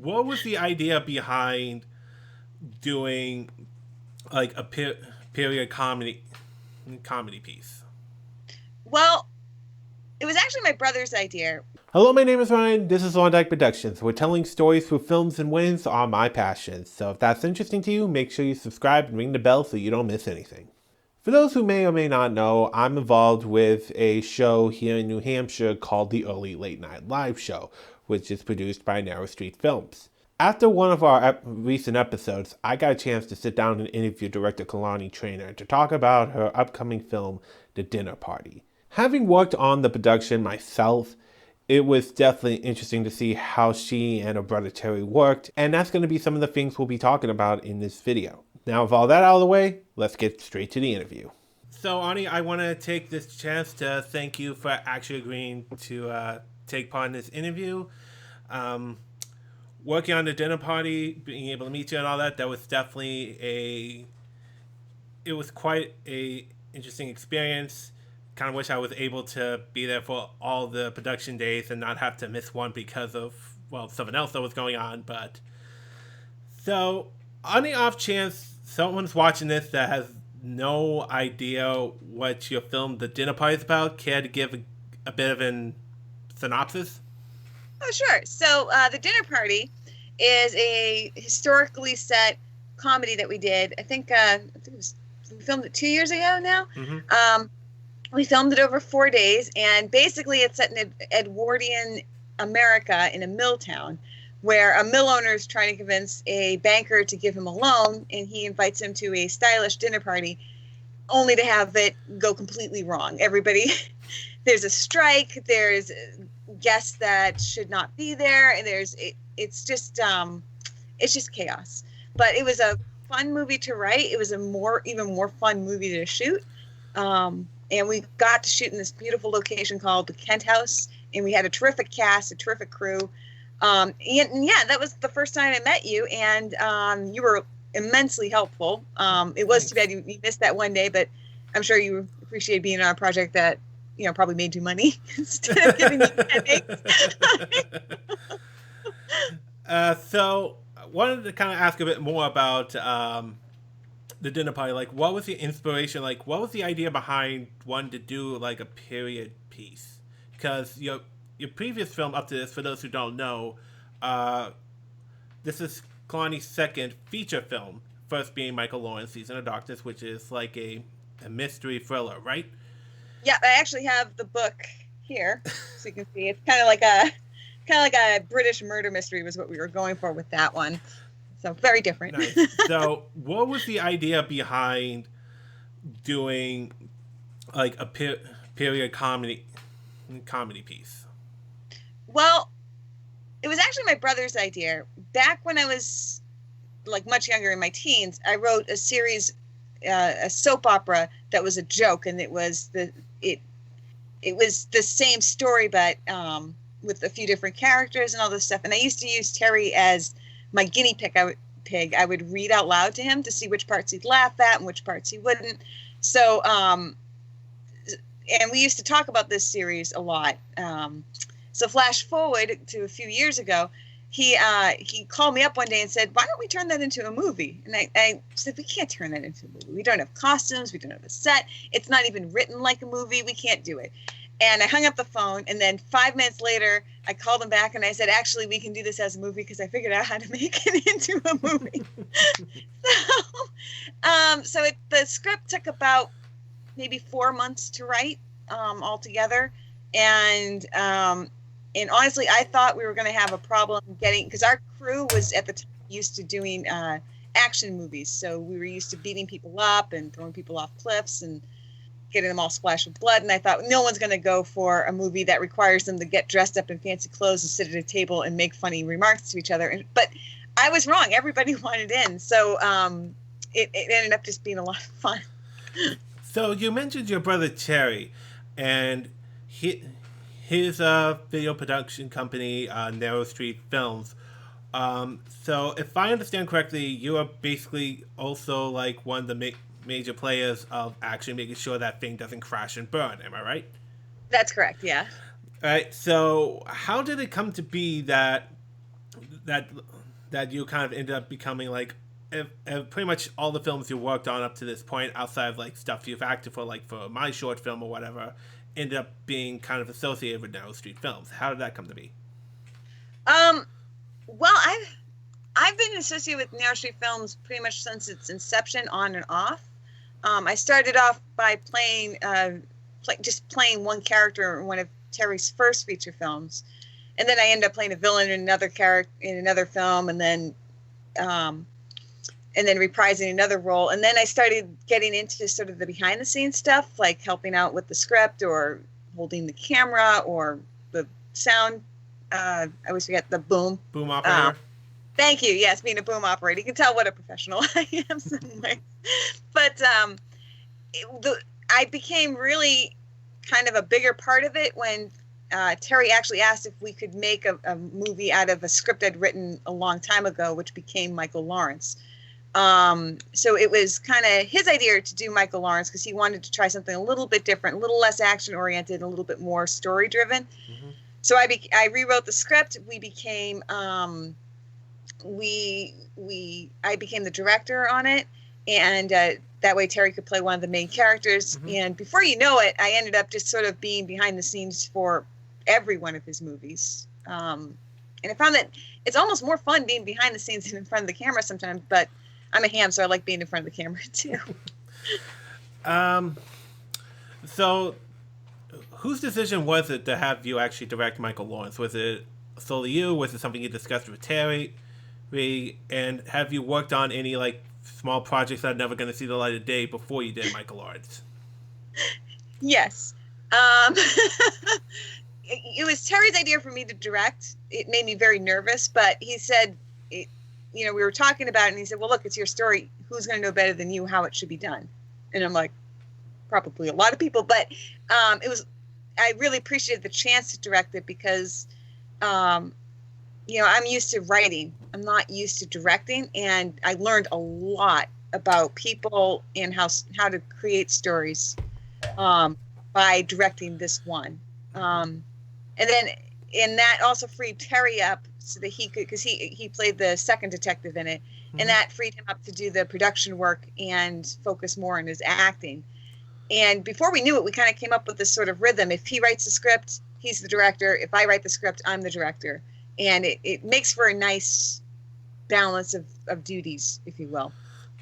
what was the idea behind doing like a period comedy piece? Well, it was actually my brother's idea. Hello, my name is Ryan. This is On Deck Productions. We're telling stories through films and wins are my passion. So if that's interesting to you, make sure you subscribe and ring the bell so you don't miss anything. For those who may or may not know, I'm involved with a show here in New Hampshire called the Early Late Night Live Show, which is produced by Narrow Street Films. After one of our recent episodes, I got a chance to sit down and interview director Killarney Traynor to talk about her upcoming film, The Dinner Party. Having worked on the production myself, it was definitely interesting to see how she and her brother Terry worked, and that's going to be some of the things we'll be talking about in this video. Now, with all that out of the way, let's get straight to the interview. So, Ani, I want to take this chance to thank you for actually agreeing to take part in this interview. Working on the dinner party, being able to meet you and all that, that was definitely it was quite a interesting experience. Kind of wish I was able to be there for all the production days and not have to miss one because of, well, something else that was going on. But so, on the off chance someone's watching this that has no idea what your film, The Dinner Party, is about, care to give a bit of an synopsis? Oh, sure. So, The Dinner Party is a historically set comedy that we did. I think we filmed it 2 years ago now. Mm-hmm. We filmed it over 4 days, and basically it's set in Edwardian America in a mill town where a mill owner is trying to convince a banker to give him a loan, and he invites him to a stylish dinner party only to have it go completely wrong. Everybody, there's a strike, there's guests that should not be there, and it's just chaos. But it was a fun movie to write. It was even more fun movie to shoot. And we got to shoot in this beautiful location called the Kent House, and we had a terrific cast, a terrific crew. And yeah, that was the first time I met you, and you were immensely helpful. It was too bad you missed that one day, but I'm sure you appreciate being on a project that probably made you money instead of giving you headaches. So I wanted to kind of ask a bit more about the dinner party. Like, what was the inspiration? Like, what was the idea behind wanting to do like a period piece? Because your previous film up to this, for those who don't know, this is Killarney's second feature film. First being Michael Lawrence's Season of Darkness, which is like a mystery thriller, right? Yeah, I actually have the book here, so you can see. It's kind of like a British murder mystery was what we were going for with that one. So very different. Nice. So, what was the idea behind doing like a period comedy piece? Well, it was actually my brother's idea. Back when I was like much younger, in my teens, I wrote a series, a soap opera that was a joke, and it was the same story, but with a few different characters and all this stuff. And I used to use Terry as my guinea pig. I would read out loud to him to see which parts he'd laugh at and which parts he wouldn't. So, and we used to talk about this series a lot. So flash forward to a few years ago, he called me up one day and said, "Why don't we turn that into a movie?" And I said, "We can't turn that into a movie. We don't have costumes. We don't have a set. It's not even written like a movie. We can't do it." And I hung up the phone, and then 5 minutes later, I called him back, and I said, "Actually, we can do this as a movie because I figured out how to make it into a movie." The script took about maybe 4 months to write altogether, and honestly, I thought we were going to have a problem getting, because our crew was at the time used to doing action movies, so we were used to beating people up and throwing people off cliffs and getting them all splashed with blood. And I thought, no one's going to go for a movie that requires them to get dressed up in fancy clothes and sit at a table and make funny remarks to each other. But I was wrong. Everybody wanted in. So it ended up just being a lot of fun. So you mentioned your brother Terry, and his video production company, Narrow Street Films. So if I understand correctly, you are basically also like one of the major players of actually making sure that thing doesn't crash and burn. Am I right? That's correct. Yeah. All right. So how did it come to be that that that you kind of ended up becoming like pretty much all the films you worked on up to this point, outside of like stuff you've acted for, like for my short film or whatever, ended up being kind of associated with Narrow Street Films. How did that come to be? Um, well, I've been associated with Narrow Street Films pretty much since its inception, on and off. I started off by just playing one character in one of Terry's first feature films, and then I ended up playing a villain in another character in another film, and then reprising another role. And then I started getting into sort of the behind the scenes stuff, like helping out with the script or holding the camera or the sound. I always forget the boom. Boom operator. Thank you. Yes, being a boom operator. You can tell what a professional I am some way. But I became really kind of a bigger part of it when Terry actually asked if we could make a movie out of a script I'd written a long time ago, which became Michael Lawrence. So it was kind of his idea to do Michael Lawrence because he wanted to try something a little bit different, a little less action oriented, a little bit more story driven. Mm-hmm. So I rewrote the script. We became I became the director on it, and that way Terry could play one of the main characters. Mm-hmm. And before you know it, I ended up just sort of being behind the scenes for every one of his movies. And I found that it's almost more fun being behind the scenes than in front of the camera sometimes, but I'm a ham, so I like being in front of the camera too. So whose decision was it to have you actually direct Michael Lawrence? Was it solely you? Was it something you discussed with Terry? And have you worked on any like small projects that are never going to see the light of day before you did Michael Lawrence? Yes. It was Terry's idea for me to direct. It made me very nervous, but he said, we were talking about it, and he said, well, look, it's your story. Who's going to know better than you how it should be done? And I'm like, probably a lot of people, but I really appreciated the chance to direct it because, I'm used to writing. I'm not used to directing, and I learned a lot about people and how to create stories by directing this one. And that also freed Terry up so that he could, because he played the second detective in it, mm-hmm. and that freed him up to do the production work and focus more on his acting. And before we knew it, we kind of came up with this sort of rhythm. If he writes the script, he's the director. If I write the script, I'm the director. And it makes for a nice balance of duties, if you will.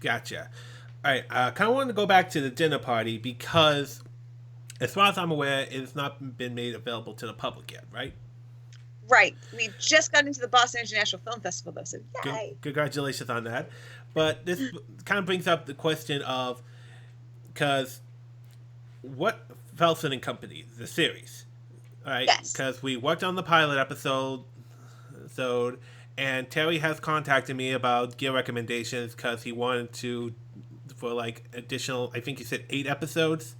Gotcha. All right. I kind of wanted to go back to the dinner party because, as far as I'm aware, it's not been made available to the public yet, right? Right. We just got into the Boston International Film Festival, though, so yay! Congratulations on that. But this kind of brings up the question of, because what Felsen and Company, the series, right? Yes. Because we worked on the pilot episode, and Terry has contacted me about gear recommendations because he wanted to, for like additional, I think he said 8 episodes.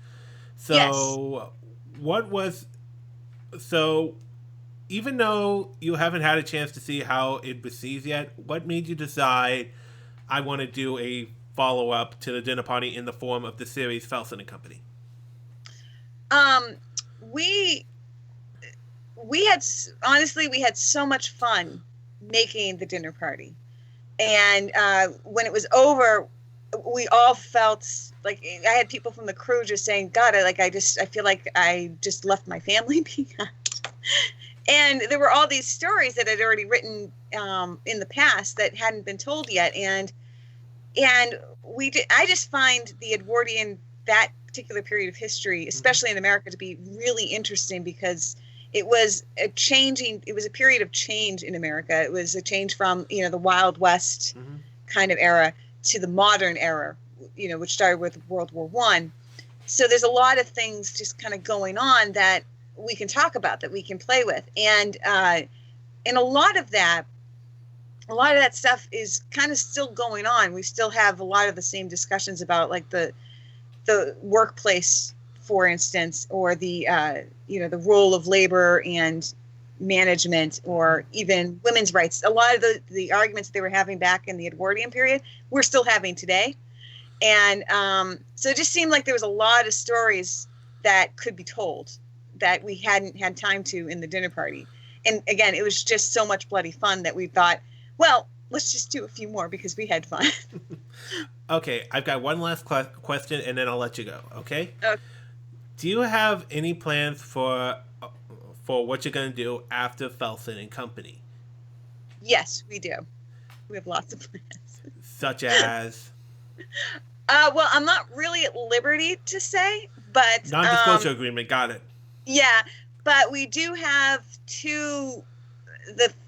So yes. Even though you haven't had a chance to see how it receives yet, what made you decide I want to do a follow-up to the dinner party in the form of the series Felsen and Company? We had so much fun making the dinner party, and when it was over, we all felt like, I had people from the crew just saying, God, I feel like I just left my family behind. And there were all these stories that I'd already written in the past that hadn't been told yet. And I just find the Edwardian, that particular period of history, especially in America, to be really interesting because it was a period of change in America. It was a change from, the Wild West kind of era to the modern era, which started with World War I. So there's a lot of things just kind of going on that we can talk about, that we can play with. And a lot of that stuff is kind of still going on. We still have a lot of the same discussions about like the workplace, for instance, or the role of labor and management, or even women's rights. A lot of the arguments they were having back in the Edwardian period, we're still having today. And so it just seemed like there was a lot of stories that could be told that we hadn't had time to in the dinner party. And again, it was just so much bloody fun that we thought, well, let's just do a few more because we had fun. Okay, I've got one last question, and then I'll let you go. Okay. Okay. Do you have any plans for what you're gonna do after Felsen and Company, Yes, we do. We have lots of plans. such as Well, I'm not really at liberty to say, but non-disclosure agreement? Got it. yeah, but we do have two.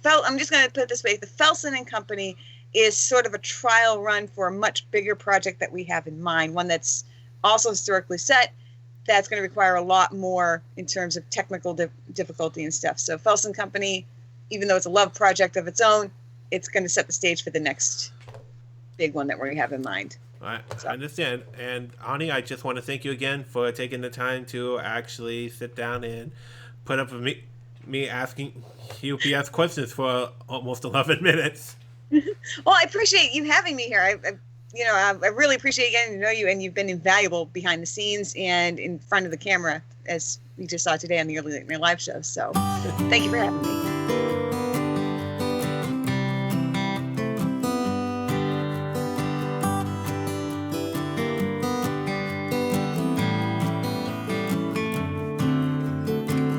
I'm just going to put it this way: the Felsen and Company is sort of a trial run for a much bigger project that we have in mind. One that's also historically set. That's going to require a lot more in terms of technical difficulty and stuff. So Felsen Company, even though it's a love project of its own, it's going to set the stage for the next big one that we have in mind. I understand. And Ani, I just want to thank you again for taking the time to actually sit down and put up with me asking UPS questions for almost 11 minutes. Well, I appreciate you having me here. I really appreciate getting to know you, and you've been invaluable behind the scenes and in front of the camera, as we just saw today on the Early Late Night Live show. So thank you for having me.